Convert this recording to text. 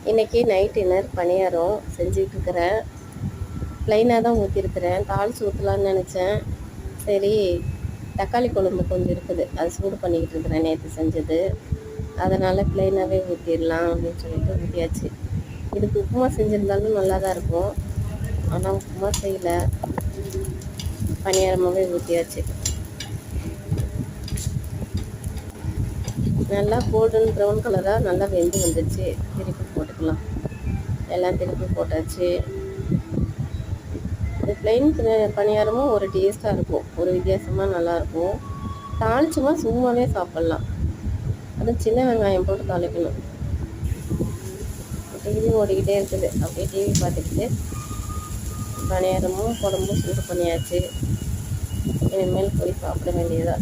இன்றைக்கி night dinner பணியாரம் செஞ்சிட்ருக்கிறேன். ப்ளைனாக தான் ஊற்றிருக்கிறேன். தாளித்து ஊற்றலான்னு நினச்சேன். சரி, தக்காளி குழம்பு கொஞ்சம் இருக்குது, அது சூடு பண்ணிக்கிட்டு இருக்கிறேன், நேற்று செஞ்சது. அதனால் ப்ளைனாகவே ஊற்றிடலாம் அப்படின்னு சொல்லிட்டு ஊற்றியாச்சு. இதுக்கு உப்புமா செஞ்சுருந்தாலும் நல்லா தான் இருக்கும். ஆனால் உப்புமா செய்யலை, பணியாரமாகவே ஊற்றியாச்சு. நல்லா கோல்டன் ப்ரௌன் கலராக நல்லா வெந்து வந்துடுச்சு. திருப்பி போட்டுக்கலாம். எல்லாம் திருப்பி போட்டாச்சு. இந்த ப்ளைன் பணியாரமும் ஒரு டேஸ்ட்டாக இருக்கும், ஒரு வித்தியாசமாக நல்லாயிருக்கும். தாளிச்சுமா சும்மாவே சாப்பிட்லாம். அதுவும் சின்ன வெங்காயம் போட்டு தாளிக்கணும். டிவி ஓடிக்கிட்டே இருக்குது, அப்படியே டிவி பார்த்துக்கிட்டு பணியாரமும் குழம்பும் சூடு பண்ணியாச்சு. இனிமேல் போய் சாப்பிட வேண்டியதாக.